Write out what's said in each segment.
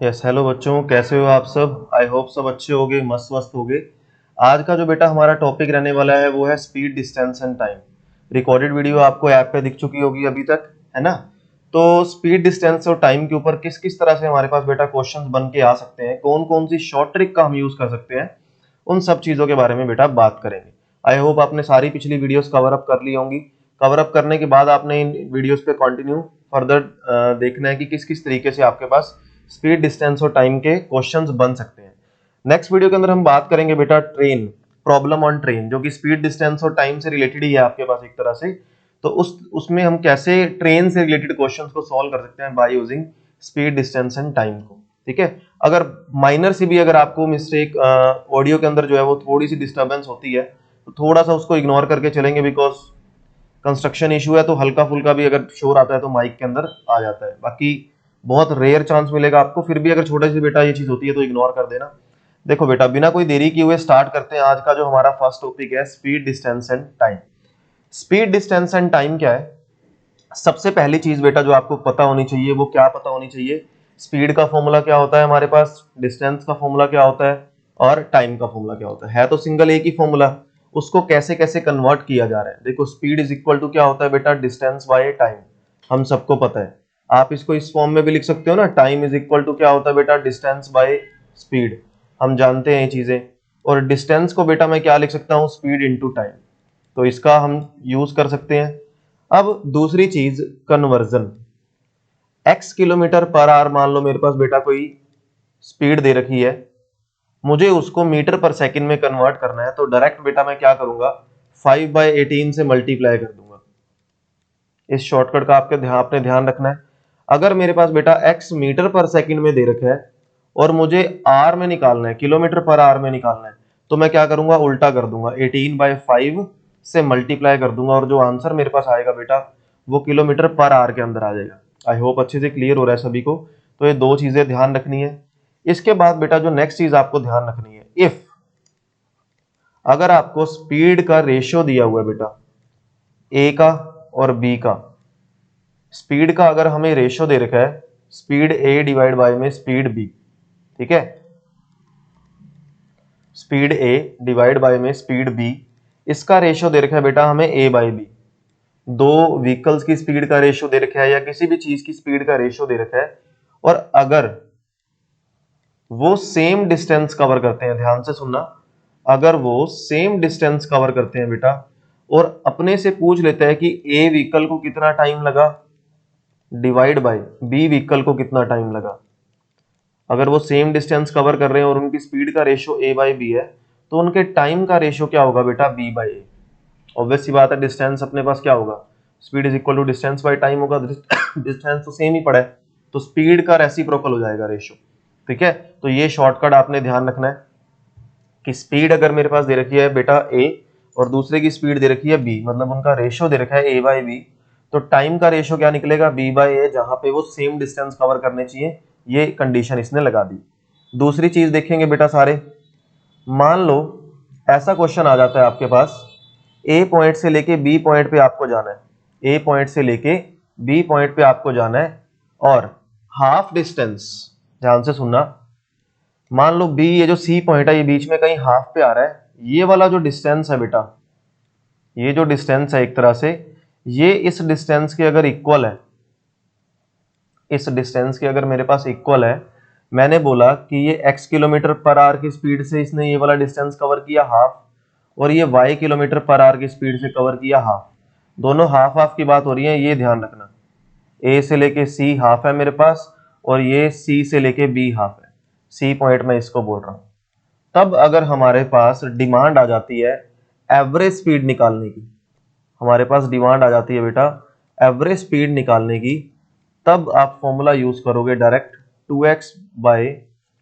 Yes hello बच्चों, कैसे हो आप सब। आई होप सब अच्छे होगे, मस्त मस्त होगे। आज का जो बेटा हमारा टॉपिक रहने वाला है वो है speed, distance and time. Recorded video आपको ऐप पे दिख चुकी होगी अभी तक, है ना। तो स्पीड, डिस्टेंस और टाइम के ऊपर किस किस तरह से हमारे पास बेटा क्वेश्चंस बन के आ सकते हैं, कौन कौन सी शॉर्ट ट्रिक का हम यूज कर सकते हैं, उन सब चीजों के बारे में बेटा बात करेंगे। आई होप आपने सारी पिछली वीडियोस कवर अप कर ली होंगी। कवर अप करने के बाद आपने इन वीडियोस पे कंटिन्यू फर्दर देखना है कि किस किस तरीके से आपके पास स्पीड, डिस्टेंस और टाइम के क्वेश्चंस बन सकते हैं। नेक्स्ट वीडियो के अंदर हम बात करेंगे बेटा ट्रेन, प्रॉब्लम ऑन ट्रेन, जो कि स्पीड, डिस्टेंस और टाइम से रिलेटेड ही है आपके पास एक तरह से। तो उसमें हम कैसे ट्रेन से रिलेटेड क्वेश्चंस को सॉल्व कर सकते हैं by using speed, distance and time को। ठीक है। अगर माइनर से भी अगर आपको मिस्टेक ऑडियो के अंदर जो है वो थोड़ी सी डिस्टर्बेंस होती है तो थोड़ा सा उसको इग्नोर करके चलेंगे, बिकॉज कंस्ट्रक्शन इशू है तो हल्का फुल्का भी अगर शोर आता है तो माइक के अंदर आ जाता है। बाकी बहुत रेयर चांस मिलेगा आपको, फिर भी अगर छोटे से बेटा ये चीज होती है तो इग्नोर कर देना। देखो बेटा, बिना कोई देरी किए हुए स्टार्ट करते हैं। आज का जो हमारा फर्स्ट टॉपिक है speed, distance and time. Speed, distance and time क्या है? सबसे पहली चीज बेटा जो आपको पता होनी चाहिए वो क्या पता होनी चाहिए? स्पीड का फॉर्मूला क्या होता है हमारे पास, डिस्टेंस का फॉर्मूला क्या होता है और टाइम का फॉर्मूला क्या होता है तो सिंगल एक ही फॉर्मूला। उसको कैसे कैसे कन्वर्ट किया जा रहा है, देखो स्पीड इज इक्वल टू क्या होता है बेटा, डिस्टेंस बाय टाइम। हम सबको पता है। आप इसको इस फॉर्म में भी लिख सकते हो ना, टाइम इज इक्वल टू क्या होता है बेटा, डिस्टेंस बाय स्पीड। हम जानते हैं ये चीजें। और डिस्टेंस को बेटा मैं क्या लिख सकता हूँ, स्पीड इंटू टाइम। तो इसका हम यूज कर सकते हैं। अब दूसरी चीज, conversion. x kilometre per our मान लो मेरे पास बेटा कोई स्पीड दे रखी है, मुझे उसको मीटर पर सेकंड में कन्वर्ट करना है तो डायरेक्ट बेटा मैं क्या करूंगा, 5/18 से मल्टीप्लाई कर दूंगा। इस शॉर्टकट का आपने ध्यान रखना है। अगर मेरे पास बेटा x मीटर पर सेकंड में दे रखा है और मुझे आर में निकालना है, किलोमीटर पर आवर में निकालना है, तो मैं क्या करूंगा, उल्टा कर दूंगा, 18/5 से मल्टीप्लाई कर दूंगा और जो आंसर मेरे पास आएगा बेटा वो किलोमीटर पर आवर के अंदर आ जाएगा। आई होप अच्छे से क्लियर हो रहा है सभी को। तो ये दो चीजें ध्यान रखनी है। इसके बाद बेटा जो नेक्स्ट चीज आपको ध्यान रखनी है, इफ अगर आपको स्पीड का रेशियो दिया हुआ है बेटा, ए का और बी का, स्पीड का अगर हमें रेशियो दे रखा है, स्पीड ए डिवाइड बाय में स्पीड बी, ठीक है, स्पीड ए डिवाइड बाय में स्पीड बी, इसका रेशियो दे रखा है बेटा हमें ए बाई बी। दो व्हीकल्स की स्पीड का रेशियो दे रखा है या किसी भी चीज की स्पीड का रेशियो दे रखा है, और अगर वो सेम डिस्टेंस कवर करते हैं, ध्यान से सुनना, अगर वो सेम डिस्टेंस कवर करते हैं बेटा और अपने से पूछ लेते हैं कि ए व्हीकल को कितना टाइम लगा डिवाइड बाय बी व्हीकल को कितना टाइम लगा, अगर वो सेम डिस्टेंस कवर कर रहे हैं और उनकी स्पीड का रेशियो ए बाई बी है तो उनके टाइम का रेशियो क्या होगा बेटा, बी बाई ए। ऑब्वियस सी बात है, डिस्टेंस अपने पास क्या होगा, speed is equal to distance by time होगा। डिस्टेंस तो सेम ही पड़ा है तो स्पीड का रेसिप्रोकल हो जाएगा रेशियो। ठीक है। तो ये शॉर्टकट आपने ध्यान रखना है कि स्पीड अगर मेरे पास दे रखी है बेटा ए और दूसरे की स्पीड दे रखी है बी, मतलब उनका रेशियो दे रखा है ए बाई बी, तो टाइम का रेशियो क्या निकलेगा, बी बाई ए, जहां पे वो सेम डिस्टेंस कवर करने चाहिए। ये कंडीशन इसने लगा दी। दूसरी चीज देखेंगे बेटा सारे, मान लो ऐसा क्वेश्चन आ जाता है आपके पास, ए पॉइंट से लेके बी पॉइंट पे आपको जाना है, ए पॉइंट से लेके बी पॉइंट पे आपको जाना है और हाफ डिस्टेंस, ध्यान से सुनना, मान लो बी, ये जो सी पॉइंट है ये बीच में कहीं हाफ पे आ रहा है, ये वाला जो डिस्टेंस है बेटा, ये जो डिस्टेंस है एक तरह से ये इस डिस्टेंस के अगर इक्वल है, इस डिस्टेंस के अगर मेरे पास इक्वल है, मैंने बोला कि ये x किलोमीटर पर आवर की स्पीड से इसने ये वाला डिस्टेंस कवर किया हाफ, और ये y किलोमीटर पर आवर की स्पीड से कवर किया हाफ, दोनों हाफ हाफ की बात हो रही है, ये ध्यान रखना। a से लेके c हाफ है मेरे पास और ये c से लेके b हाफ है, c पॉइंट मैं इसको बोल रहा हूं। तब अगर हमारे पास डिमांड आ जाती है एवरेज स्पीड निकालने की, हमारे पास डिमांड आ जाती है बेटा एवरेज स्पीड निकालने की, तब आप फॉर्मूला यूज करोगे direct 2x by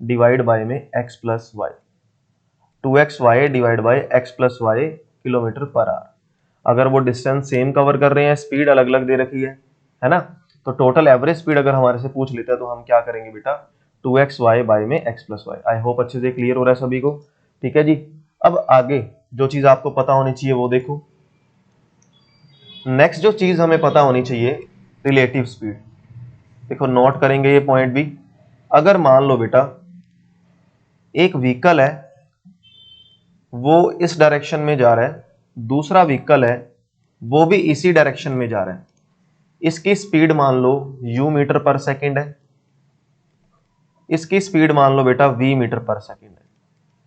divide by में x plus Y, 2xy divide by x plus Y kilometre per hour. अगर वो डिस्टेंस सेम कवर कर रहे हैं, स्पीड अलग अलग दे रखी है ना, तो टोटल एवरेज स्पीड अगर हमारे से पूछ लेता है तो हम क्या करेंगे बेटा, 2xy बाय में x plus Y. I hope अच्छे से क्लियर हो रहा है सभी को। ठीक है जी। अब आगे जो चीज आपको पता होनी चाहिए वो देखो, नेक्स्ट जो चीज हमें पता होनी चाहिए, रिलेटिव स्पीड। देखो नोट करेंगे ये पॉइंट भी, अगर मान लो बेटा एक व्हीकल है वो इस डायरेक्शन में जा रहा है, दूसरा व्हीकल है वो भी इसी डायरेक्शन में जा रहा है, इसकी स्पीड मान लो u मीटर पर सेकंड है, इसकी स्पीड मान लो बेटा v मीटर पर सेकंड है,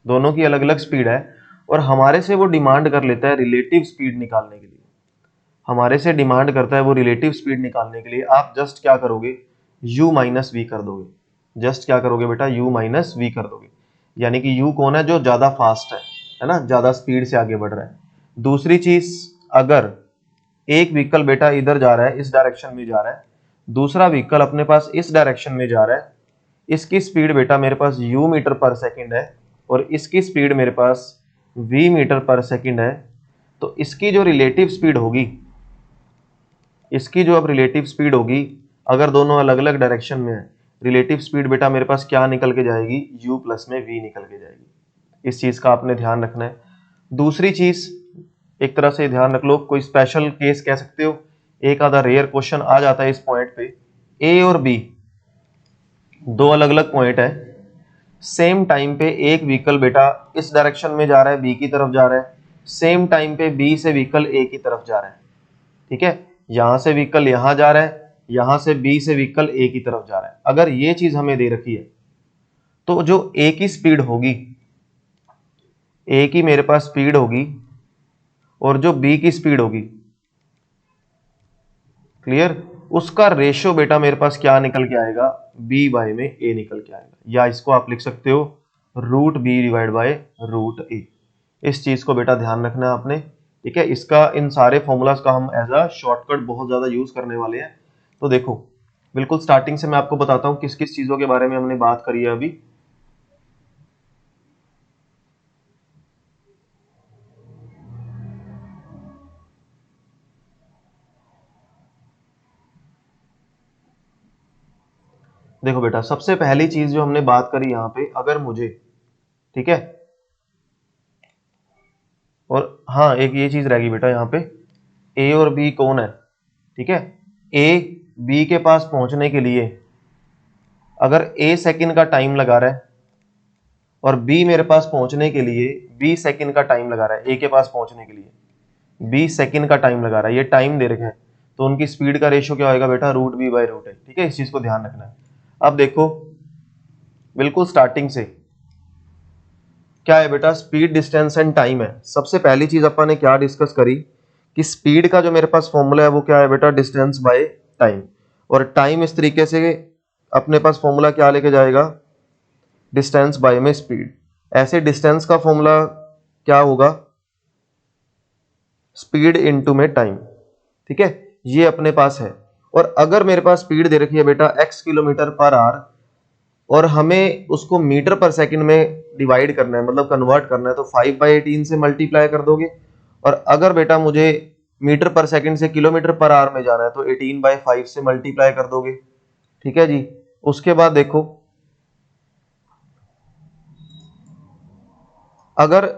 दोनों की अलग अलग स्पीड है और हमारे से वो डिमांड कर लेता है रिलेटिव स्पीड निकालने के लिए, हमारे से डिमांड करता है वो रिलेटिव स्पीड निकालने के लिए। आप जस्ट क्या करोगे, u माइनस वी कर दोगे, जस्ट क्या करोगे बेटा u माइनस वी कर दोगे, यानी कि u कौन है, जो ज्यादा फास्ट है ना, ज्यादा स्पीड से आगे बढ़ रहा है। दूसरी चीज, अगर एक व्हीकल बेटा इधर जा रहा है, इस डायरेक्शन में जा रहा है, दूसरा व्हीकल अपने पास इस डायरेक्शन में जा रहा है, इसकी स्पीड बेटा मेरे पास u मीटर पर सेकंड है और इसकी स्पीड मेरे पास v मीटर पर सेकंड है, तो इसकी जो रिलेटिव स्पीड होगी, इसकी जो अब रिलेटिव स्पीड होगी, अगर दोनों अलग अलग डायरेक्शन में है, रिलेटिव स्पीड बेटा मेरे पास क्या निकल के जाएगी, u प्लस में v निकल के जाएगी। इस चीज का आपने ध्यान रखना है। दूसरी चीज एक तरह से ध्यान रख लो, कोई स्पेशल केस कह सकते हो, एक आधा रेयर क्वेश्चन आ जाता है इस पॉइंट पे, a और b दो अलग अलग पॉइंट है, सेम टाइम पे एक व्हीकल बेटा इस डायरेक्शन में जा रहा है, बी की तरफ जा रहा है, सेम टाइम पे बी से व्हीकल ए की तरफ जा रहा है, ठीक है, यहां से व्हीकल यहां जा रहा है, यहां से बी से व्हीकल ए की तरफ जा रहा है। अगर ये चीज हमें दे रखी है तो जो ए की स्पीड होगी, ए की मेरे पास स्पीड होगी और जो बी की स्पीड होगी, क्लियर, उसका रेशियो बेटा मेरे पास क्या निकल के आएगा, बी बाय में ए निकल के आएगा, या इसको आप लिख सकते हो root B divide by root A. इस चीज को बेटा ध्यान रखना है आपने, ठीक है। इसका इन सारे फॉर्मूलाज का हम एज अ शॉर्टकट बहुत ज्यादा यूज करने वाले हैं। तो देखो बिल्कुल स्टार्टिंग से मैं आपको बताता हूं किस किस चीजों के बारे में हमने बात करी है अभी। देखो बेटा सबसे पहली चीज जो हमने बात करी यहां पे, अगर मुझे, ठीक है, और हाँ एक ये चीज रहेगी बेटा यहाँ पे, ए और बी कौन है, ठीक है, ए बी के पास पहुंचने के लिए अगर ए सेकंड का टाइम लगा रहा है और बी मेरे पास पहुंचने के लिए बी सेकंड का टाइम लगा रहा है, ए के पास पहुंचने के लिए बी सेकंड का टाइम लगा रहा है, ये टाइम दे रखे हैं, तो उनकी स्पीड का रेशियो क्या होगा बेटा, रूट बी बाय रूट है, ठीक है, इस चीज को ध्यान रखना है। अब देखो बिल्कुल स्टार्टिंग से क्या है बेटा, स्पीड डिस्टेंस एंड टाइम है। सबसे पहली चीज अपन ने क्या डिस्कस करी कि स्पीड का जो मेरे पास फॉर्मूला है वो क्या है बेटा, डिस्टेंस बाय टाइम, और टाइम इस तरीके से अपने पास फॉर्मूला क्या लेके जाएगा, डिस्टेंस बाय में स्पीड। ऐसे डिस्टेंस का फॉर्मूला क्या होगा, स्पीड इनटू में टाइम, ठीक है, ये अपने पास है। और अगर मेरे पास स्पीड दे रखी है बेटा x किलोमीटर पर आवर और हमें उसको मीटर पर सेकंड में डिवाइड करना है, मतलब कन्वर्ट करना है, तो 5/18 से मल्टीप्लाई कर दोगे। और अगर बेटा मुझे मीटर पर सेकंड से किलोमीटर पर आवर में जाना है तो 18/5 से मल्टीप्लाई कर दोगे, ठीक है जी। उसके बाद देखो अगर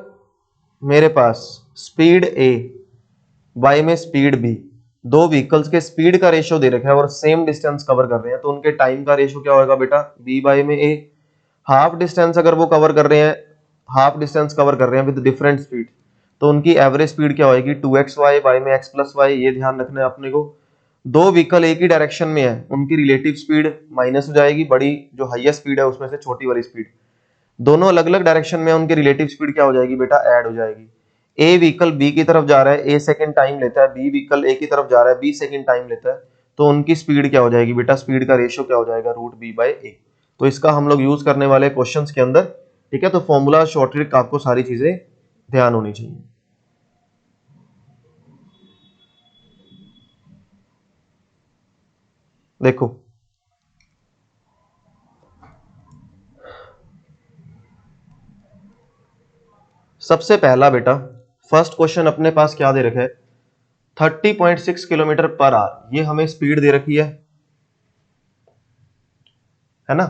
मेरे पास स्पीड ए बाय में स्पीड बी, दो व्हीकल्स के स्पीड का रेशियो दे रखा है और सेम डिस्टेंस कवर कर रहे हैं, तो उनके टाइम का रेशियो क्या होगा बेटा, बी बाय में ए। हाफ डिस्टेंस अगर वो कवर कर रहे हैं, हाफ डिस्टेंस कवर कर रहे हैं विद डिफरेंट स्पीड, तो उनकी एवरेज स्पीड क्या होगी, 2xy बाय में x प्लस वाई, ये ध्यान रखना है अपने को। दो व्हीकल एक ही डायरेक्शन में है, उनकी रिलेटिव स्पीड माइनस हो जाएगी, बड़ी जो हाईएस्ट स्पीड है उसमें से छोटी वाली स्पीड, दोनों अलग अलग डायरेक्शन में, उनकी रिलेटिव स्पीड क्या हो जाएगी बेटा, ऐड हो जाएगी। ए व्हीकल बी की तरफ जा रहा है, ए सेकंड टाइम लेता है, बी व्हीकल ए की तरफ जा रहा है, बी सेकंड टाइम लेता है, तो उनकी स्पीड क्या हो जाएगी बेटा, स्पीड का रेशियो क्या हो जाएगा, रूट बी बाय ए। तो इसका हम लोग यूज करने वाले क्वेश्चंस के अंदर, ठीक है। तो फॉर्मूला शॉर्ट ट्रिक आपको सारी चीजें ध्यान होनी चाहिए। देखो सबसे पहला बेटा फर्स्ट क्वेश्चन अपने पास क्या दे रखा है, 30.6 किलोमीटर पर आवर, ये हमें स्पीड दे रखी है ना।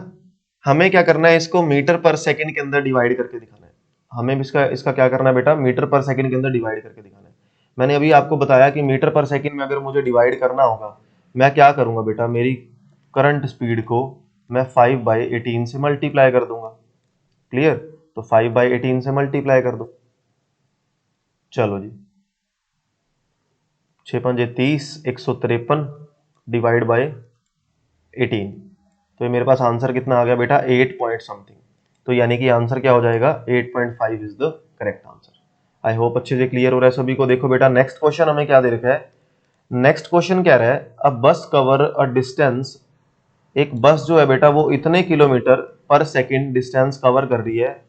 हमें क्या करना है, इसको मीटर पर सेकंड के अंदर डिवाइड करके दिखाना है, हमें इसका इसका क्या करना है बेटा, मीटर पर सेकंड के अंदर डिवाइड करके दिखाना है। मैंने अभी आपको बताया कि मीटर पर सेकंड में अगर मुझे डिवाइड करना होगा, मैं क्या करूंगा बेटा, मेरी करंट स्पीड को मैं 5/18 से मल्टीप्लाई कर दूंगा। क्लियर? तो 5/18 से मल्टीप्लाई कर दो। चलो जी, 6 पंजे 30, 153 डिवाइड बाय 18। तो ये मेरे पास आंसर कितना आ गया बेटा, 8 पॉइंट समथिंग। तो यानी कि आंसर क्या हो जाएगा, 8.5 is the correct answer. I hope अच्छे से क्लियर हो रहा है सभी को। देखो बेटा नेक्स्ट क्वेश्चन हमें क्या दे रखा है। नेक्स्ट क्वेश्चन क्या रहा है, अ बस कवर अ डिस्टेंस, एक बस जो है बेटा वो इतने किलोमीटर पर सेकंड डिस्टेंस कवर कर रही है।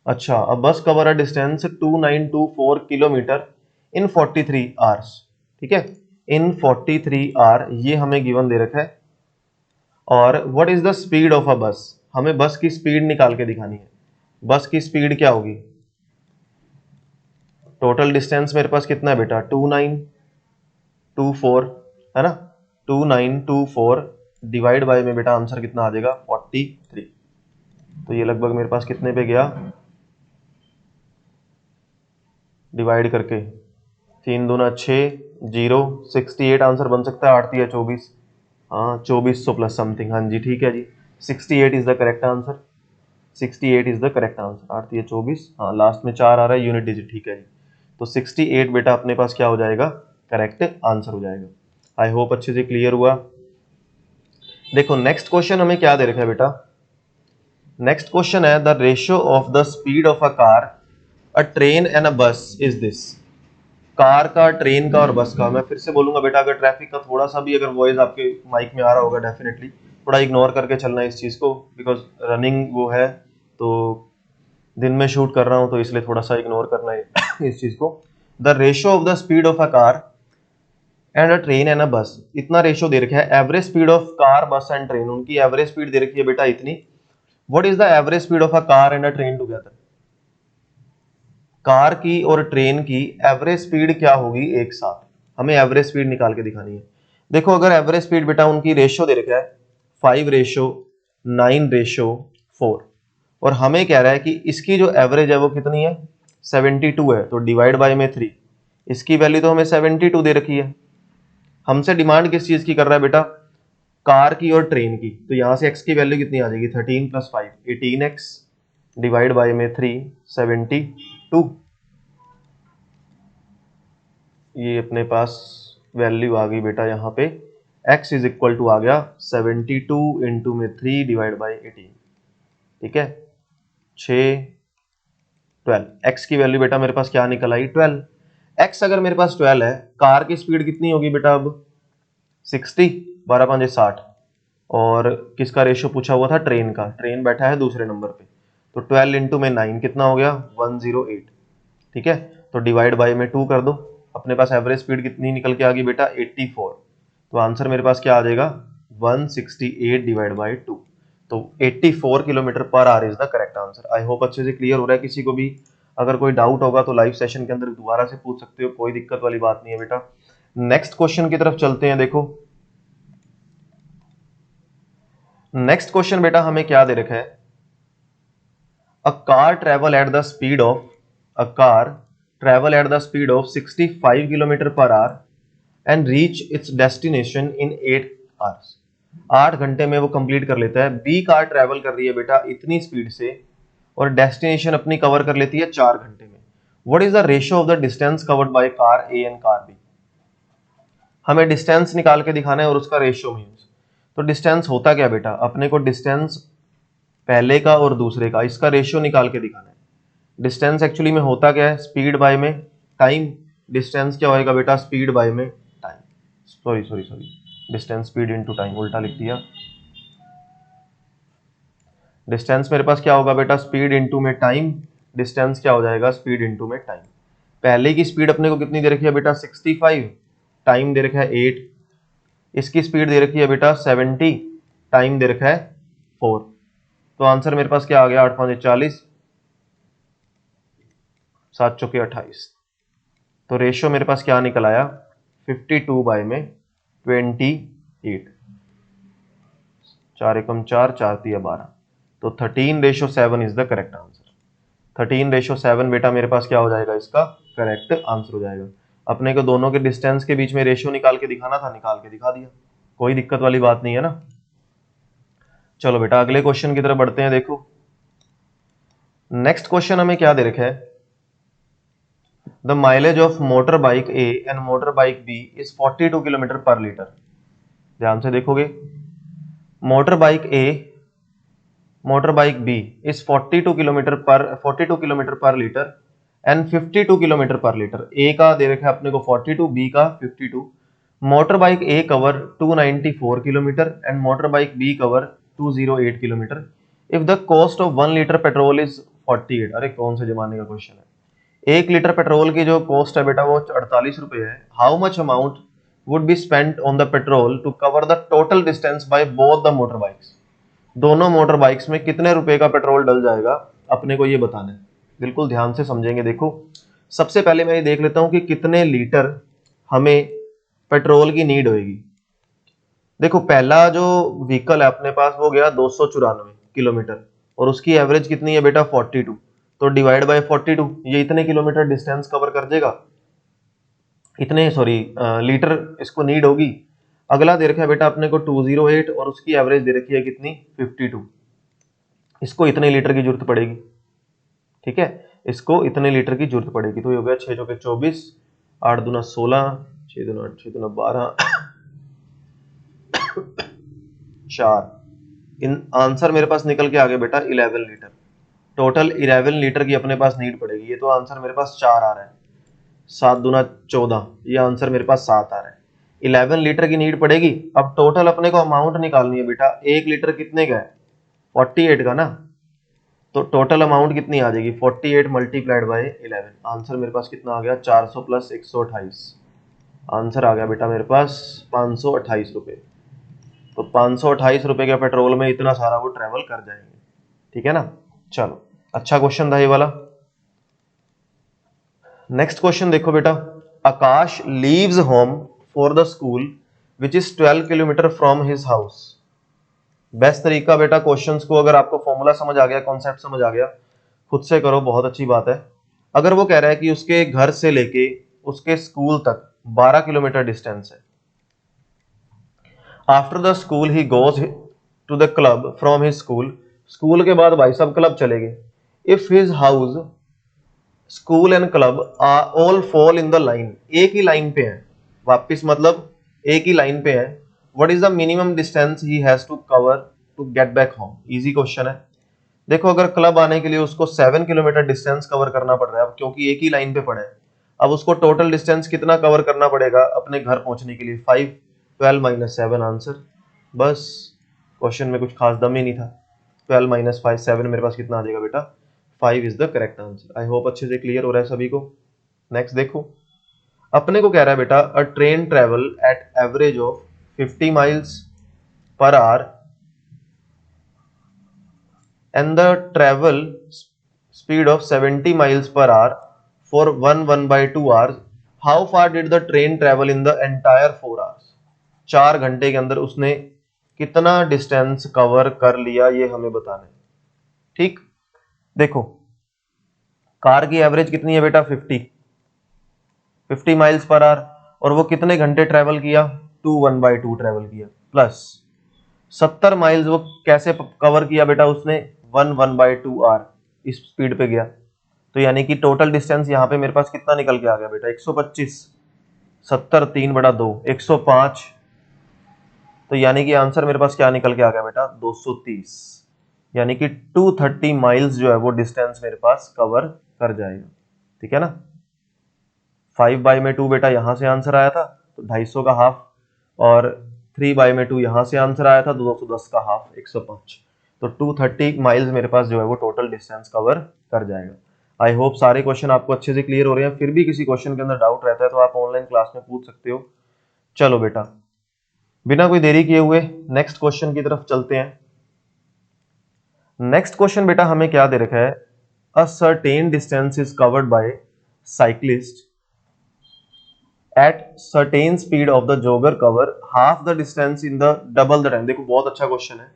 अच्छा, अ बस cover a distance 2924 kilometre in 43 hours. ठीक है, इन 43 आवर ये हमें गिवन दे रखा है। और what is the speed of a बस, हमें बस की स्पीड निकाल के दिखानी है। बस की स्पीड क्या होगी, टोटल डिस्टेंस मेरे पास कितना है बेटा, 2924 है ना, 2924 डिवाइड बाय में बेटा आंसर कितना आ जाएगा, 43। तो ये लगभग मेरे पास कितने पे गया, डिवाइड करके 3 दूना 6, 0, 68 आंसर बन सकता है, 8 या 24, हाँ 2400 प्लस समथिंग। हाँ जी ठीक है जी, 68 is the correct answer. 68 is the correct answer. 8 या 24, हाँ लास्ट में 4 आ रहा है यूनिट डिजिट। ठीक है जी, तो 68 बेटा अपने पास क्या हो जाएगा, करेक्ट आंसर हो जाएगा। आई होप अच्छे से क्लियर हुआ। देखो नेक्स्ट क्वेश्चन हमें क्या दे रखा है बेटा, नेक्स्ट क्वेश्चन है the ratio of the speed of a car, a train and अ बस इज दिस। कार का, ट्रेन का और बस का, मैं फिर से बोलूंगा बेटा, अगर ट्रैफिक का थोड़ा सा भी अगर वॉइस आपके माइक में आ रहा होगा डेफिनेटली थोड़ा इग्नोर करके चलना है इस चीज को, बिकॉज रनिंग वो है, तो दिन में शूट कर रहा हूं तो इसलिए थोड़ा सा इग्नोर करना है इस चीज को। The ratio of the speed of a car and a train and अ बस, इतना रेशियो दे रखा है। एवरेज स्पीड ऑफ कार, बस एंड ट्रेन, उनकी एवरेज स्पीड दे रखी है बेटा इतनी। What is the average speed of a car and a train together, car की और ट्रेन की एवरेज स्पीड क्या होगी एक साथ, हमें एवरेज स्पीड निकाल के दिखानी है। देखो अगर एवरेज स्पीड बेटा उनकी रेशियो दे रखा है 5:9:4, और हमें कह रहा है कि इसकी जो एवरेज है वो कितनी है, 72 है, तो डिवाइड बाय में 3। इसकी वैल्यू तो हमें 72 दे रखी है। हमसे डिमांड किस चीज की कर रहा है बेटा, कार की और ट्रेन की। तो यहां से x की वैल्यू कितनी आ जाएगी, 13 + 5 18x डिवाइड बाय में 3 72। ये अपने पास वैल्यू आ गई बेटा यहाँ पे, x इज इक्वल टू आ गया 72 इंटू में 3 डिवाइड बाई 18। ठीक है, 6 12, x की वैल्यू बेटा मेरे पास क्या निकल आई, 12। x अगर मेरे पास 12 है, कार की स्पीड कितनी होगी बेटा अब, 60, 12 5 60। और किसका रेशियो पूछा हुआ था, ट्रेन का, ट्रेन बैठा है दूसरे नंबर पे। तो 12 इंटू में 9 कितना हो गया, 108। ठीक है, तो डिवाइड बाय में 2 कर दो। अपने पास एवरेज स्पीड कितनी निकल के आ गई बेटा, 84। तो आंसर मेरे पास क्या आ जाएगा, 168 डिवाइड बाय 2। तो 84 kilometre per our is the correct answer. I hope अच्छे से क्लियर हो रहा है। किसी को भी अगर कोई डाउट होगा तो लाइव सेशन के अंदर दोबारा से पूछ सकते हो, कोई दिक्कत वाली बात नहीं है बेटा। नेक्स्ट क्वेश्चन की तरफ चलते हैं। देखो नेक्स्ट क्वेश्चन बेटा हमें क्या दे रखा है, a car travel eight the speed of, a car travel eight the speed of 65 kilometre per hour and reach its destination in 8 hours. 8 घंटे में वो कंप्लीट कर लेता है। बी कार ट्रेवल कर रही है बेटा इतनी स्पीड से और डेस्टिनेशन अपनी कवर कर लेती है 4 घंटे में। What is the ratio of the distance covered by car A and car B. हमें डिस्टेंस निकाल के दिखाना है और उसका रेशियो मीन्स, तो डिस्टेंस होता क्या बेटा, अपने को डिस्टेंस पहले का और दूसरे का, इसका रेशियो निकाल के दिखाना है। डिस्टेंस एक्चुअली में होता क्या है, स्पीड बाय में टाइम। डिस्टेंस क्या होएगा बेटा, स्पीड बाय में time, sorry sorry sorry, distance speed into time, उल्टा लिख दिया। डिस्टेंस मेरे पास क्या होगा बेटा, स्पीड इनटू में टाइम। डिस्टेंस क्या हो जाएगा, स्पीड इनटू में टाइम। पहले की स्पीड अपने को कितनी दे रखी है बेटा, 65, टाइम दे रखा है 8। इसकी स्पीड दे रखी है बेटा 70, टाइम दे रखा है 4। तो आंसर मेरे पास क्या आ गया, 8 5 40, 7 चौके 28। तो रेशियो मेरे पास क्या निकल आया, 52 बाय में 28। 4 एकम 4, 4 तिया 12। तो 13:7 इज द करेक्ट आंसर। 13:7 बेटा मेरे पास क्या हो जाएगा, इसका करेक्ट आंसर हो जाएगा। अपने को दोनों के डिस्टेंस के बीच में रेशियो निकाल के दिखाना था, निकाल के दिखा दिया, कोई दिक्कत वाली बात नहीं है ना। चलो बेटा अगले क्वेश्चन की तरफ बढ़ते हैं। देखो नेक्स्ट क्वेश्चन हमें क्या दे रखा है, the mileage of motorbike A and motorbike B is 42 kilometre per litre. ध्यान से देखोगे, motorbike A motorbike B is 42 kilometre per litre and 52 kilometre per litre. A का दे रखा है अपने को 42, बी का 52। Motorbike A cover 294 kilometre and motorbike B cover 208 kilometre. If the cost of 1 litre petrol is 48। अरे कौन से जमाने का क्वेश्चन है। 1 लीटर पेट्रोल की जो कॉस्ट है बेटा वो 48 रुपए है। How much amount would be spent on the petrol to cover the total distance by both the motorbikes. दोनों मोटर बाइक्स में कितने रुपए का पेट्रोल डल जाएगा, अपने को ये बताना है। बिल्कुल ध्यान से समझेंगे। देखो सबसे पहले मैं ये देख लेता हूं कि कितने लीटर हमें पेट्रोल की नीड होगी। देखो पहला जो व्हीकल है अपने पास वो गया 294 किलोमीटर और उसकी एवरेज कितनी है बेटा 42, तो डिवाइड बाय 42, ये इतने किलोमीटर डिस्टेंस कवर कर देगा, इतने लीटर इसको नीड होगी। अगला दे रखा है बेटा अपने को 208 और उसकी एवरेज दे रखी है कितनी 52, इसको इतने लीटर की जरूरत पड़ेगी। ठीक है, इसको इतने लीटर की जरूरत पड़ेगी। तो ये हो गया 6 चौके 24, 8 दूना 16, 6 दूना 8, 6 दूना 12 4। इन आंसर मेरे पास निकल के आ गया बेटा 11 लीटर। टोटल 11 लीटर की अपने पास नीड पड़ेगी। ये तो आंसर मेरे पास 4 आ रहा है, 7 दूना 14, ये आंसर मेरे पास 7 आ रहा है। 11 लीटर की नीड पड़ेगी। अब टोटल अपने को अमाउंट निकालनी है बेटा। 1 लीटर कितने का है 48 का ना, तो टोटल अमाउंट कितनी आ जाएगी 48 मल्टीप्लाइड बाय 11। आंसर मेरे पास कितना आ गया 400 प्लस 128। आंसर आ गया बेटा मेरे पास 528 रुपए। तो 528 रुपए के पेट्रोल में इतना सारा वो ट्रेवल कर जाएंगे। ठीक है ना। चलो अच्छा क्वेश्चन था ये वाला। नेक्स्ट क्वेश्चन देखो बेटा, Akash leaves home for the school which is 12 kilometre from his house. Best तरीका बेटा क्वेश्चंस को, अगर आपको फॉर्मूला समझ आ गया, कॉन्सेप्ट समझ आ गया, खुद से करो, बहुत अच्छी बात है। अगर वो कह रहा है कि उसके घर से लेके उसके स्कूल तक 12 किलोमीटर डिस्टेंस है। After the school he goes to the club from his school. School के बाद भाई साहब क्लब चले गए। If his house school and club all fall in the line, एक ही लाइन पे है, वापिस मतलब एक ही लाइन पे है। What is the minimum distance he has to cover to get back home. Easy question है। देखो अगर क्लब आने के लिए उसको 7 किलोमीटर डिस्टेंस कवर करना पड़ रहा है, अब क्योंकि एक ही लाइन पे पड़ा है, अब उसको टोटल डिस्टेंस कितना कवर करना पड़ेगा अपने घर पहुंचने के लिए 5, 12 माइनस 7 आंसर। बस क्वेश्चन में कुछ खास दम ही नहीं था। 12 माइनस 5 7, मेरे पास कितना आ जाएगा बेटा 5 is the correct answer. I hope अच्छे से क्लियर हो रहा है सभी को। नेक्स्ट देखो, अपने को कह रहा है बेटा अ train travel eight average of 50 miles per hour and the travel speed of 70 miles per hour for 1/2 hours. How far did the train travel in the entire 4 hours? 4 घंटे के अंदर उसने कितना डिस्टेंस कवर कर लिया, ये हमें बताना है। ठीक, देखो कार की एवरेज कितनी है बेटा 50 माइल्स पर आवर, और वो कितने घंटे ट्रेवल किया 1/2 ट्रेवल किया, प्लस 70 माइल्स वो कैसे कवर किया बेटा उसने 1/2 आवर इस स्पीड पे गया। तो यानी कि टोटल डिस्टेंस यहाँ पे मेरे पास कितना निकल के आ गया बेटा 125, 70 3/2 105। तो यानी कि आंसर मेरे पास क्या निकल के आ गया बेटा 230, यानी कि 230 माइल्स जो है वो डिस्टेंस मेरे पास कवर कर जाएगा। ठीक है ना। 5/2 बेटा यहां से आंसर आया था तो 250 का हाफ, और 3/2 यहां से आंसर आया था 210 का हाफ 105। तो 230 माइल्स मेरे पास जो है वो टोटल डिस्टेंस कवर कर जाएगा। आई होप सारे क्वेश्चन आपको अच्छे से क्लियर हो रहे हैं। फिर भी किसी क्वेश्चन के अंदर डाउट रहता है तो आप ऑनलाइन क्लास में पूछ सकते हो। चलो बेटा बिना कोई देरी किए हुए नेक्स्ट क्वेश्चन की तरफ चलते हैं। नेक्स्ट क्वेश्चन बेटा हमें क्या दे रखा है, अ certain distance is covered by cyclist at certain speed of the jogger cover half the distance in the double the time। देखो बहुत अच्छा क्वेश्चन है।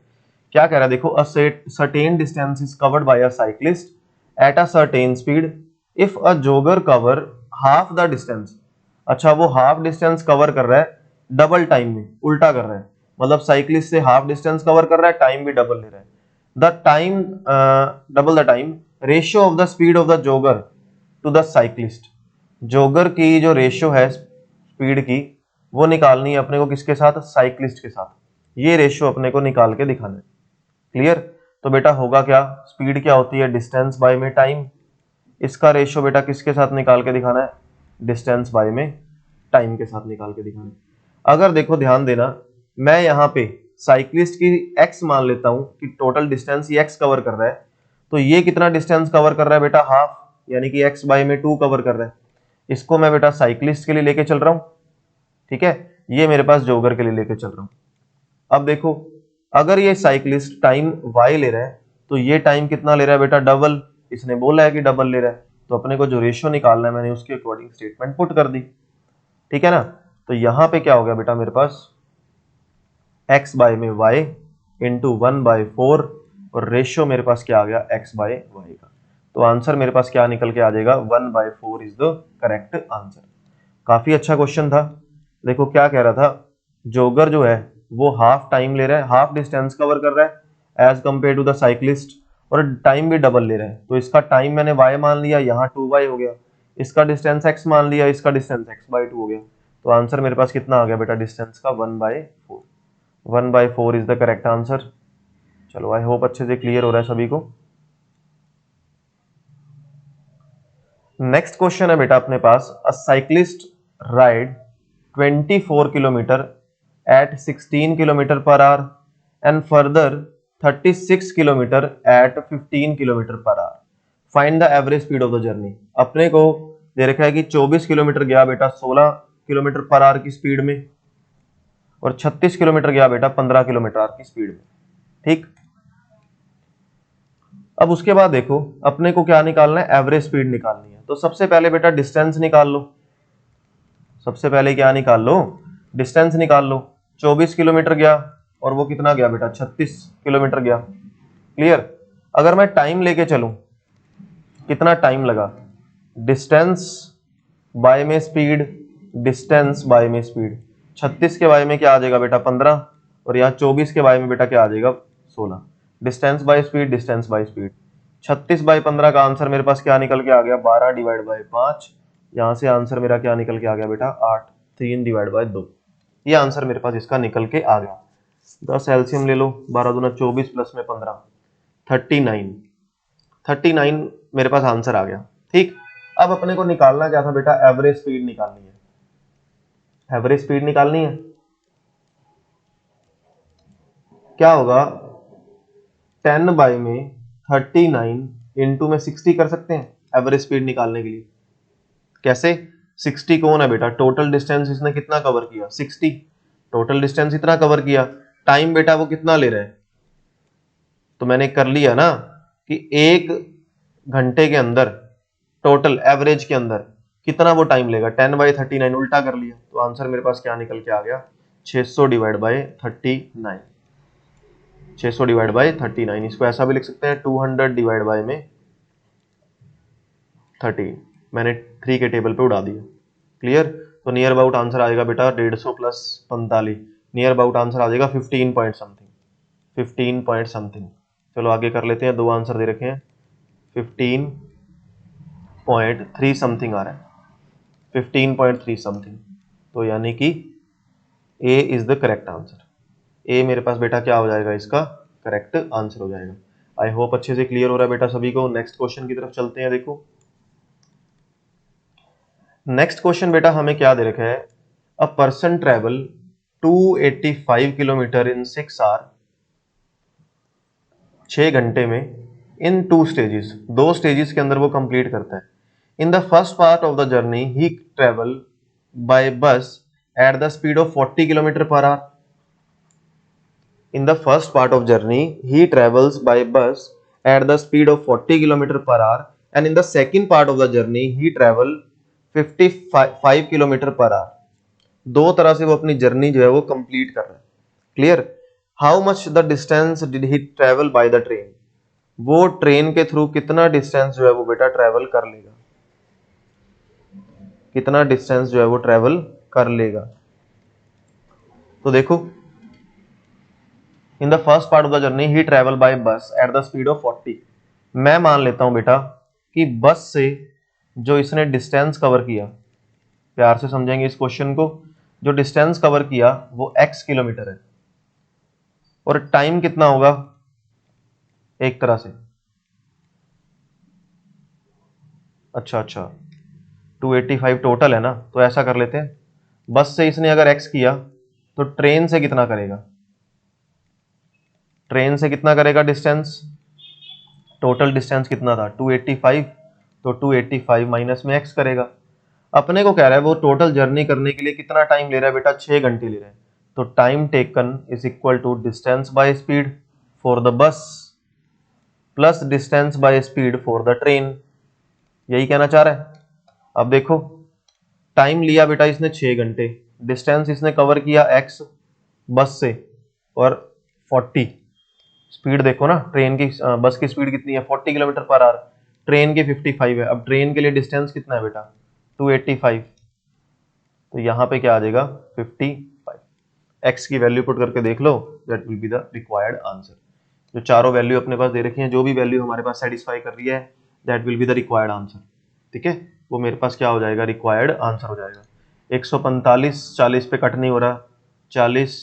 क्या कह रहा है, देखो a certain distance is covered by a cyclist at a certain speed if a jogger cover half the distance। अच्छा वो हाफ डिस्टेंस कवर कर रहा है डबल टाइम में, उल्टा कर रहा है, मतलब साइक्लिस्ट से हाफ डिस्टेंस कवर कर रहा है, टाइम भी डबल ले रहा है। The time double the time, ratio of the speed of the jogger to the cyclist. Jogger की जो रेशियो है स्पीड की वो निकालनी है अपने को किसके साथ, साइक्लिस्ट के साथ। ये रेशियो अपने को निकाल के दिखाना है। क्लियर? तो बेटा होगा क्या, स्पीड क्या होती है, डिस्टेंस बाय में टाइम। इसका रेशियो बेटा किसके साथ निकाल के दिखाना है, डिस्टेंस बाय में टाइम के साथ निकाल के दिखाना है। अगर देखो ध्यान देना, मैं यहाँ पे साइक्लिस्ट की x मान लेता हूं कि टोटल डिस्टेंस ये x कवर कर रहा है, तो ये कितना डिस्टेंस कवर कर रहा है बेटा, हाफ, यानी कि x बाय में 2 कवर कर रहा है। इसको मैं बेटा साइक्लिस्ट के लिए लेके चल रहा हूं, ठीक है, ये मेरे पास जोगर के लिए लेके चल रहा हूं। अब देखो, अगर ये साइक्लिस्ट टाइम y ले रहा है तो ये टाइम कितना ले रहा है बेटा, डबल। इसने बोला है कि डबल ले रहा है, तो अपने को जो रेशियो निकालना है मैंने उसके अकॉर्डिंग स्टेटमेंट पुट कर दी, ठीक है ना। तो यहां पे क्या हो गया बेटा मेरे पास, x बाय में y इंटू 1/4 और रेशियो मेरे पास क्या आ गया, x बाय y का। तो आंसर मेरे पास क्या निकल के आ जाएगा, 1/4 इज द करेक्ट आंसर। काफी अच्छा क्वेश्चन था। देखो क्या कह रहा था, जोगर जो है वो हाफ टाइम ले रहा है, हाफ डिस्टेंस कवर कर रहा है as compare to the cyclist, और टाइम भी डबल ले रहा है। तो इसका टाइम मैंने y मान लिया, यहाँ 2y हो गया। इसका डिस्टेंस x मान लिया, इसका डिस्टेंस x/2 हो गया। तो आंसर मेरे पास कितना आ गया बेटा, डिस्टेंस का 1/4। 1/4 इज द करेक्ट आंसर। चलो आई होप अच्छे से क्लियर हो रहा है सभी को। नेक्स्ट क्वेश्चन है बेटा अपने पास, a cyclist ride 24 kilometre at 16 kilometre per hour and further 36 kilometre at 15 kilometre per hour, find the average speed of the journey. अपने को दे रखा है कि 24 किलोमीटर गया बेटा 16 किलोमीटर पर आवर की स्पीड में, और 36 किलोमीटर गया बेटा 15 किलोमीटर की स्पीड में, ठीक। अब उसके बाद देखो अपने को क्या निकालना है, एवरेज स्पीड निकालनी है। तो सबसे पहले बेटा डिस्टेंस निकाल लो, सबसे पहले क्या निकाल लो, डिस्टेंस निकाल लो। 24 किलोमीटर गया और वो कितना गया बेटा, 36 किलोमीटर गया। क्लियर? अगर मैं टाइम लेके चलूं, कितना टाइम लगा, डिस्टेंस बाय में स्पीड, डिस्टेंस बाय में स्पीड। 36 के बाय में क्या आ जाएगा बेटा, 15, और यहाँ 24 के बाय में बेटा क्या आ जाएगा, 16। Distance by speed, distance by speed. 36/15 का आंसर मेरे पास क्या निकल के आ गया, 12/5। यहां से आंसर मेरा क्या निकल के आ गया बेटा, 8। 3/2। ये आंसर मेरे पास इसका निकल के आ गया। 10 एलसीएम ले लो, 12 दूना 24 प्लस में 15, 39। 39 मेरे पास आंसर आ गया, ठीक। अब अपने को निकालना क्या था बेटा, एवरेज स्पीड निकालनी है। एवरेज स्पीड निकालनी है, क्या होगा, 10 बाय में 39 इंटू में 60 कर सकते हैं एवरेज स्पीड निकालने के लिए। कैसे, 60 कौन है बेटा, टोटल डिस्टेंस इसने कितना कवर किया, 60। टोटल डिस्टेंस इतना कवर किया, टाइम बेटा वो कितना ले रहा है, तो मैंने कर लिया ना कि 1 घंटे के अंदर टोटल एवरेज के अंदर कितना वो टाइम लेगा, 10/39 उल्टा कर लिया। तो आंसर मेरे पास क्या निकल के आ गया, 600/39। 600/39, इसको ऐसा भी लिख सकते हैं 200 में 30। मैंने 3 के टेबल पे उड़ा दिया। क्लियर? तो नियर अबाउट आंसर आएगा बेटा 150 प्लस 45, नियर अबाउट आंसर आ जाएगा 15 पॉइंट समथिंग, 15 पॉइंट समथिंग। चलो आगे कर लेते हैं, 2 आंसर दे रखे हैं, 15.3 समथिंग आ रहा है, 15.3 समथिंग। तो यानी कि ए इज द करेक्ट आंसर। ए मेरे पास बेटा क्या हो जाएगा, इसका करेक्ट आंसर हो जाएगा। आई होप अच्छे से क्लियर हो रहा है बेटा सभी को। नेक्स्ट क्वेश्चन की तरफ चलते हैं। देखो नेक्स्ट क्वेश्चन बेटा हमें क्या दे रखा है, a person travel 285 kilometre in 6 hour, 6 घंटे में, इन 2 स्टेजेस, 2 स्टेजेस के अंदर वो कंप्लीट करता है। In the first part of the journey he travel by bus at the speed of 40 kilometre per hour. In the first part of journey, he travels by bus at the speed of 40 km per hour, and in the second part of the journey, he travel 55 km per hour. दो तरह से वो अपनी journey जो है वो complete कर रहा है। Clear? How much the distance did he travel by the train, वो ट्रेन के थ्रू कितना डिस्टेंस जो है वो बेटा ट्रेवल कर लेगा, कितना डिस्टेंस जो है वो ट्रेवल कर लेगा। तो देखो इन the first part of the journey he travel by bus at the speed of 40। मैं मान लेता हूं बेटा कि बस से जो इसने डिस्टेंस कवर किया, प्यार से समझेंगे इस क्वेश्चन को, जो डिस्टेंस कवर किया वो x किलोमीटर है और टाइम कितना होगा एक तरह से। अच्छा 285 टोटल है ना, तो ऐसा कर लेते हैं, बस से इसने अगर x किया तो ट्रेन से कितना करेगा, ट्रेन से कितना करेगा डिस्टेंस, टोटल डिस्टेंस कितना था 285, तो 285 माइनस में x करेगा। अपने को कह रहा है वो टोटल जर्नी करने के लिए कितना टाइम ले रहा है बेटा, 6 घंटे ले रहा है। तो time taken is equal to distance by speed for the bus plus distance by speed for the train, यही कहना चाह रहा है। अब देखो टाइम लिया बेटा इसने 6 घंटे, डिस्टेंस इसने कवर किया x बस से और 40, स्पीड देखो ना ट्रेन की, बस की स्पीड कितनी है 40 किलोमीटर पर आवर, ट्रेन की 55 है। अब ट्रेन के लिए डिस्टेंस कितना है बेटा 285, तो यहाँ पे क्या आ जाएगा 55। x की वैल्यू पुट करके देख लो, that will be the required answer. जो चारों वैल्यू अपने पास दे रखी हैं, जो भी वैल्यू हमारे पास सेटिस्फाई कर रही है, that will be the required answer. ठीक है, वो मेरे पास क्या हो जाएगा, रिक्वायर्ड आंसर हो जाएगा। 145 40 पे कट नहीं हो रहा, 40,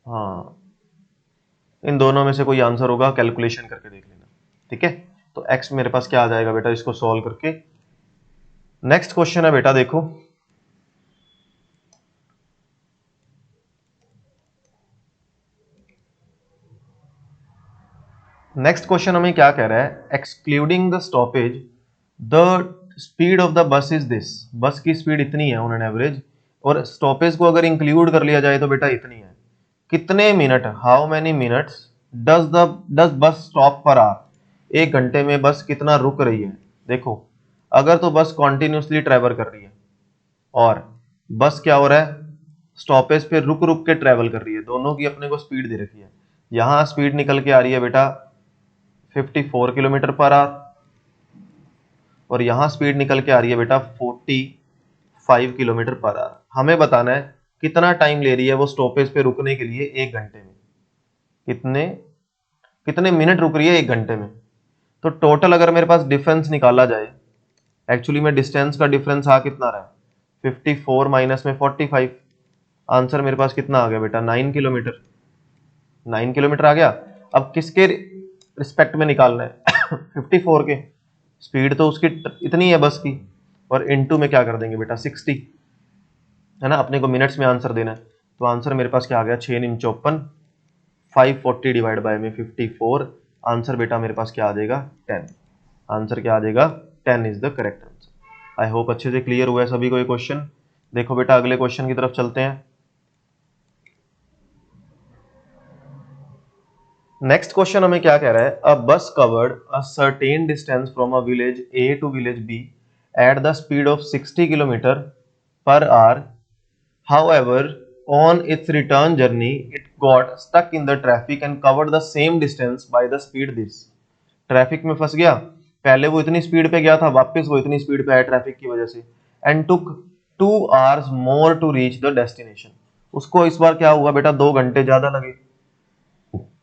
हाँ इन दोनों में से कोई आंसर होगा, कैलकुलेशन करके देख लेना। ठीक है, तो x मेरे पास क्या आ जाएगा बेटा, इसको सॉल्व करके। नेक्स्ट क्वेश्चन है बेटा, देखो नेक्स्ट क्वेश्चन हमें क्या कह रहा है, excluding the stoppage the speed of the bus is this. बस की स्पीड इतनी है ऑन एन एवरेज, और स्टॉपेज को अगर इंक्लूड कर लिया जाए तो बेटा इतनी है। कितने minute, how many minutes does bus stop per hour, एक घंटे में बस कितना रुक रही है। देखो अगर तो बस कॉन्टिन्यूसली ट्रेवल कर रही है और बस क्या हो रहा है स्टॉपेज पे रुक रुक के ट्रेवल कर रही है, दोनों की अपने को स्पीड दे रखी है। यहां स्पीड निकल के आ रही है बेटा 54 किलोमीटर पर आवर और यहां स्पीड निकल के आ रही है बेटा 45 किलोमीटर पर आवर। हमें बताना है कितना टाइम ले रही है वो स्टॉपेज पे रुकने के लिए एक घंटे में, कितने कितने मिनट रुक रही है एक घंटे में। तो टोटल अगर मेरे पास डिफरेंस निकाला जाए, एक्चुअली में डिस्टेंस का डिफरेंस आ कितना रहा है 54 माइनस में 45, आंसर मेरे पास कितना आ गया बेटा 9 किलोमीटर, 9 किलोमीटर आ गया। अब किसके रिस्पेक्ट में निकालना है 54 के, स्पीड तो उसकी इतनी है बस की, और इनटू में क्या कर देंगे बेटा 60, है ना, अपने को मिनट्स में आंसर देना है। तो आंसर मेरे पास क्या आ गया 6 × 54, 540 डिवाइड बाय में 54, आंसर बेटा मेरे पास क्या आ जाएगा 10, आंसर क्या आ जाएगा 10 is the correct answer. I hope अच्छे से क्लियर हुआ है सभी को ये क्वेश्चन। देखो बेटा अगले क्वेश्चन की तरफ चलते हैं। नेक्स्ट क्वेश्चन हमें क्या कह रहा है, a bus covered a certain distance from a village A to village B at the speed of 60 kilometre per hour, however on its return journey it got stuck in the traffic and covered the same distance by the speed this। Traffic में फंस गया, पहले वो इतनी speed पे गया था, वापस वो इतनी स्पीड पे आया ट्रैफिक की वजह से, and took 2 hours more to reach the destination। उसको इस बार क्या हुआ बेटा 2 घंटे ज्यादा लगे।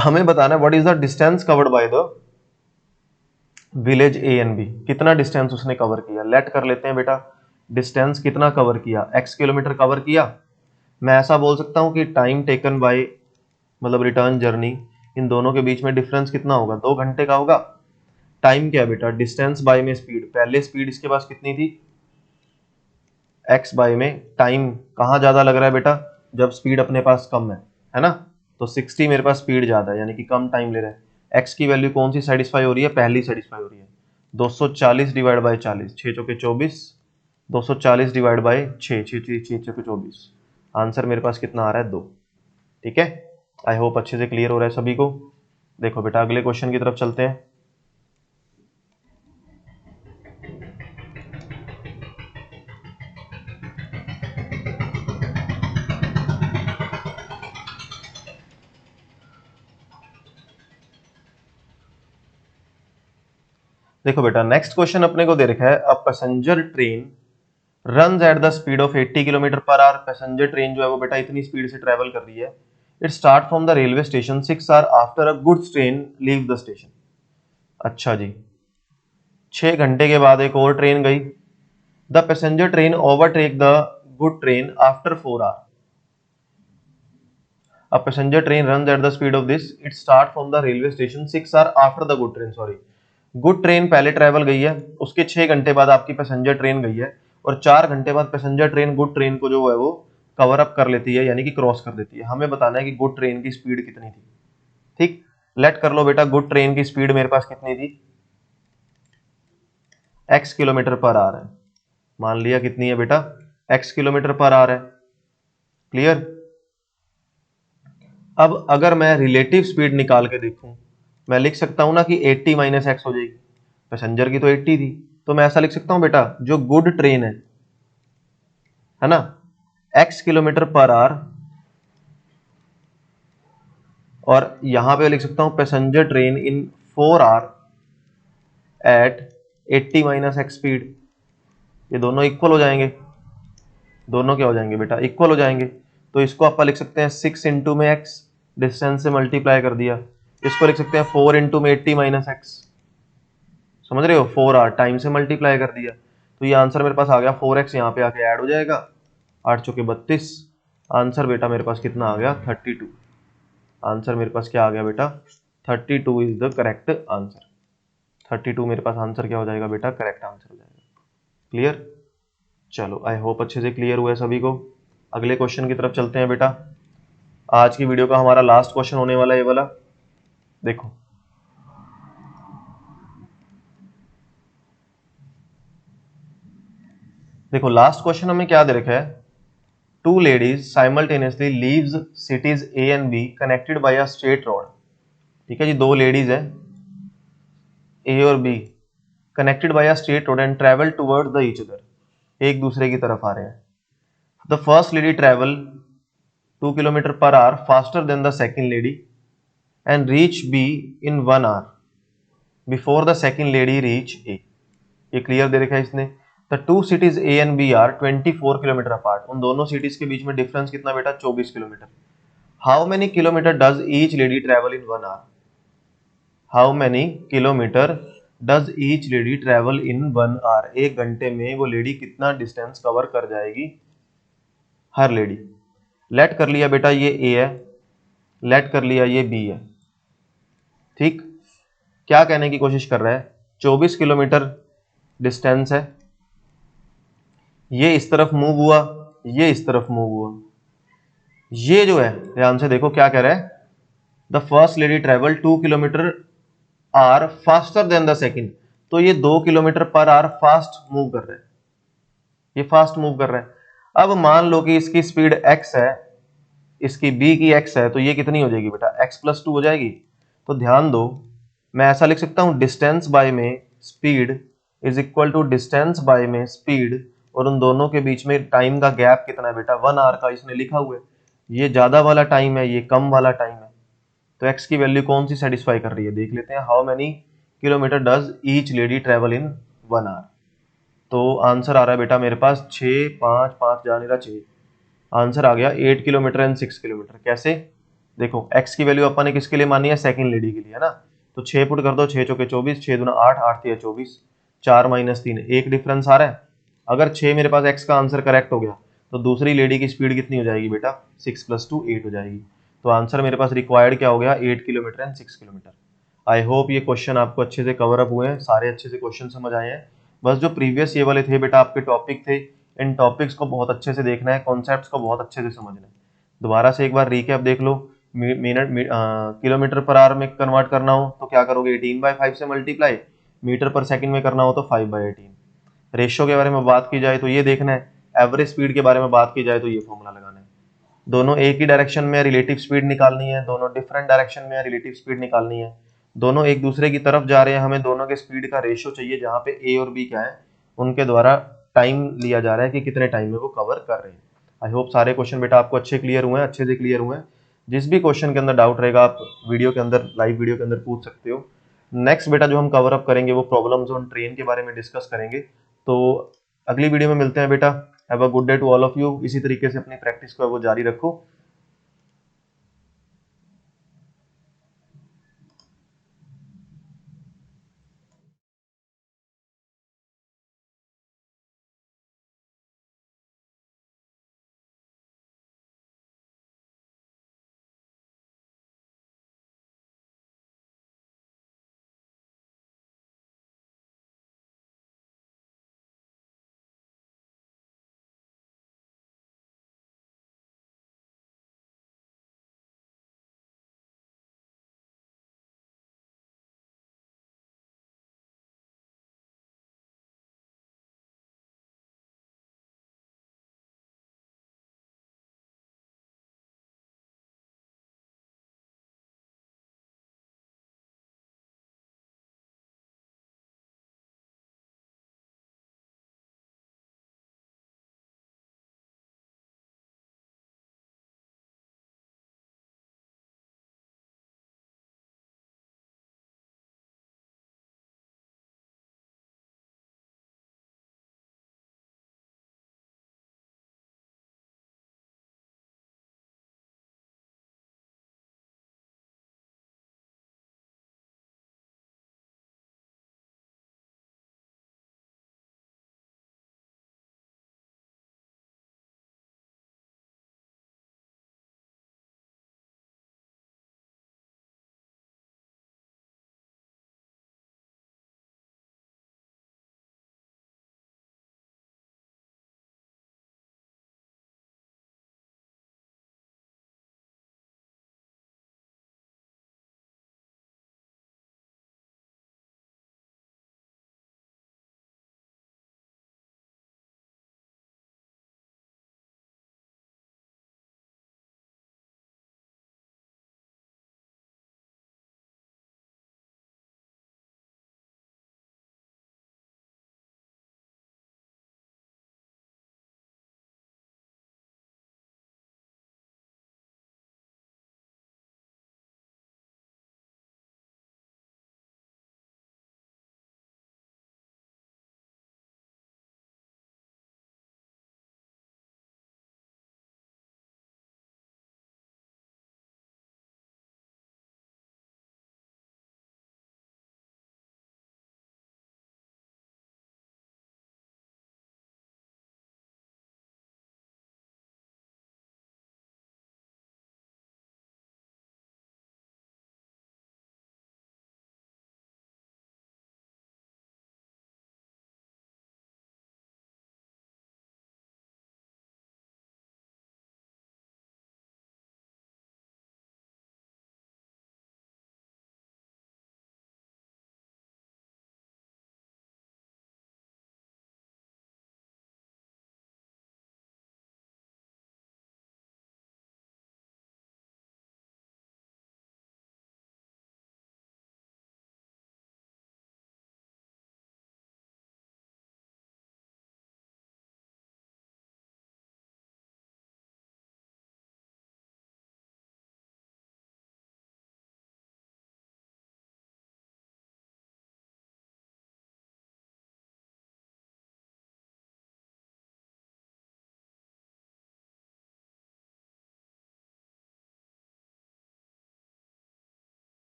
हमें बताना है what is the distance covered by the village A and B, कितना डिस्टेंस उसने कवर किया। लेट कर लेते हैं बेटा डिस्टेंस कितना कवर किया, x किलोमीटर कवर किया। मैं ऐसा बोल सकता हूं कि टाइम टेकन बाय मतलब रिटर्न जर्नी, इन दोनों के बीच में डिफरेंस कितना होगा 2 घंटे का होगा। टाइम क्या है बेटा, डिस्टेंस बाय में स्पीड, पहले स्पीड इसके पास कितनी थी x बाय में टाइम, कहां ज्यादा लग रहा है बेटा जब स्पीड अपने पास कम है ना, तो 60 मेरे पास स्पीड ज्यादा है यानी कि कम टाइम ले रहा है। x की वैल्यू कौन सी सेटिस्फाई हो रही है, पहली सेटिस्फाई हो रही है, 240 डिवाइड बाय 40, 6 चौके 24, 240 डिवाइड बाय 6, 6 चौके 24, आंसर मेरे पास कितना आ रहा है 2। ठीक है, आई होप अच्छे से क्लियर हो रहा है सभी को। देखो बेटा अगले क्वेश्चन की तरफ चलते हैं। देखो बेटा नेक्स्ट क्वेश्चन अपने को दे रखा है, a passenger train runs at the speed of 80 kilometre per our. Passenger train जो है वो बेटा इतनी स्पीड से ट्रेवल कर रही है it start from the railway station 6 hour after a goods train leave the station. अच्छा जी, 6 घंटे के बाद एक और ट्रेन गई। The passenger train overtake the good train after 4 hour. A passenger train runs at the speed of this. It start from the railway station 6 hour after the good train. Sorry, good train पहले travel गई है, उसके 6 घंटे बाद आपकी passenger train गई है, और 4 घंटे बाद पैसेंजर ट्रेन गुड ट्रेन को जो है वो कवर अप कर लेती है, यानी कि क्रॉस कर देती है। हमें बताना है कि गुड ट्रेन की स्पीड कितनी थी। ठीक, लेट कर लो बेटा, गुड ट्रेन की स्पीड मेरे पास कितनी थी, x किलोमीटर पर आवर है। मान लिया कितनी है बेटा, x किलोमीटर पर आवर है। क्लियर। अब अगर मैं रिलेटिव स्पीड निकाल के देखूं, मैं लिख सकता हूं ना कि 80 माइनस एक्स हो जाएगी। पैसेंजर की तो 80 थी, तो मैं ऐसा लिख सकता हूं बेटा, जो गुड ट्रेन है ना, x किलोमीटर पर आवर, और यहां पे लिख सकता हूं passenger train in 4 hour at 80 minus x speed. ये दोनों इक्वल हो जाएंगे, दोनों क्या हो जाएंगे बेटा, इक्वल हो जाएंगे। तो इसको आप लिख सकते हैं 6 इंटू में x, डिस्टेंस से मल्टीप्लाई कर दिया। इसको लिख सकते हैं 4 इंटू में 80 माइनस एक्स, समझ रहे हो, 4 आर टाइम से मल्टीप्लाई कर दिया। तो ये आंसर मेरे पास आ गया 4x, यहाँ पे आके ऐड हो जाएगा, 8 चौके 32। आंसर बेटा मेरे पास कितना आ गया, 32। आंसर मेरे पास क्या आ गया बेटा, 32 इज द करेक्ट आंसर। 32 मेरे पास आंसर क्या हो जाएगा बेटा, करेक्ट आंसर हो जाएगा। क्लियर। चलो, आई होप अच्छे से क्लियर हुआ है सभी को। अगले क्वेश्चन की तरफ चलते हैं बेटा। आज की वीडियो का हमारा लास्ट क्वेश्चन होने वाला है ये वाला। देखो, देखो लास्ट क्वेश्चन हमें क्या दे रखा है, two ladies simultaneously leaves cities A and B connected by a straight road. ठीक है जी, दो लेडीज है ए और B, connected by a straight road and travel towards the each other, एक दूसरे की तरफ आ रहे हैं। The first lady travel 2 kilometre per hour faster than the second lady and reach B in 1 hour before the second lady reach A. ये clear दे रखा है इसने। The two cities A and B are 24 kilometre apart. उन दोनों cities के बीच में difference कितना बेटा, 24 kilometre. How many kilometre does each lady travel in 1 hour. How many kilometre does each lady travel in 1 hour. 1 घंटे में वो लेडी कितना डिस्टेंस कवर कर जाएगी, हर लेडी। लेट कर लिया बेटा ये ए है, लेट कर लिया ये बी है। ठीक, क्या कहने की कोशिश कर रहा है, 24 किलोमीटर डिस्टेंस है, ये इस तरफ मूव हुआ, ये इस तरफ मूव हुआ। ये जो है ध्यान से देखो क्या कह रहा है, the first lady travel 2 kilometre are faster than the second. तो ये 2 किलोमीटर पर आर फास्ट मूव कर रहा है, ये फास्ट मूव कर रहा है। अब मान लो कि इसकी स्पीड x है, इसकी b की x है, तो ये कितनी हो जाएगी बेटा, x+2 हो जाएगी। तो ध्यान दो, मैं ऐसा लिख सकता हूं, डिस्टेंस बाय में speed is equal to distance by में स्पीड, और उन दोनों के बीच में टाइम का गैप कितना है बेटा, 1 आवर का इसने लिखा हुआ है। ये ज्यादा वाला टाइम है, ये कम वाला टाइम है, तो x की वैल्यू कौन सी सेटिस्फाई कर रही है, देख लेते हैं। How many kilometre does each lady travel in 1 hour. तो आंसर आ रहा है बेटा मेरे पास 6, 5, 5 जा नहीं रहा 6, आंसर आ गया 8 किलोमीटर एंड 6 किलोमीटर। कैसे, देखो x की वैल्यू अपन ने किसके लिए मानी है, सेकंड लेडी के लिए, है ना। तो 6 पुट कर दो, 6 चौके 24, 6 दूना 8, 8 तिया 24, 4 माइनस 3, एक डिफरेंस आ रहा है। अगर 6 मेरे पास x का आंसर करेक्ट हो गया, तो दूसरी लेडी की स्पीड कितनी हो जाएगी बेटा, 6+2 8 हो जाएगी। तो आंसर मेरे पास रिक्वायर्ड क्या हो गया, 8 kilometre and 6 kilometre. I hope ये क्वेश्चन आपको अच्छे से कवर अप हुए हैं, सारे अच्छे से क्वेश्चन समझ आए हैं। बस जो प्रीवियस ये वाले थे बेटा आपके टॉपिक थे, इन टॉपिक्स को बहुत अच्छे से देखना है, कॉन्सेप्ट्स को बहुत अच्छे से समझना है। दोबारा से एक बार रिकैप देख लो। किलोमीटर पर आवर में कन्वर्ट करना हो तो क्या करोगे, 18/5 से मल्टीप्लाई, मीटर पर सेकंड में करना हो तो 5/18। रेशियो के बारे में बात की जाए तो ये देखना है, एवरेज स्पीड के बारे में बात की जाए तो ये फॉर्मूला लगाना है। दोनों एक ही डायरेक्शन में रिलेटिव स्पीड निकालनी है, दोनों डिफरेंट डायरेक्शन में रिलेटिव स्पीड निकालनी है, दोनों एक दूसरे की तरफ जा रहे हैं, हमें दोनों के स्पीड का रेशियो चाहिए, जहाँ पे ए और बी क्या है, उनके द्वारा टाइम लिया जा रहा है कि कितने टाइम में वो कवर कर रहे हैं। आई होप सारे क्वेश्चन बेटा आपको अच्छे क्लियर हुए हैं, अच्छे से क्लियर हुए हैं। जिस भी क्वेश्चन के अंदर डाउट रहेगा आप वीडियो के अंदर, लाइव वीडियो के अंदर पूछ सकते हो। नेक्स्ट बेटा जो हम कवर अप करेंगे वो प्रॉब्लम्स ऑन ट्रेन के बारे में डिस्कस करेंगे। तो अगली वीडियो में मिलते हैं बेटा। Have a good day to all of you. इसी तरीके से अपनी प्रैक्टिस को वो जारी रखो।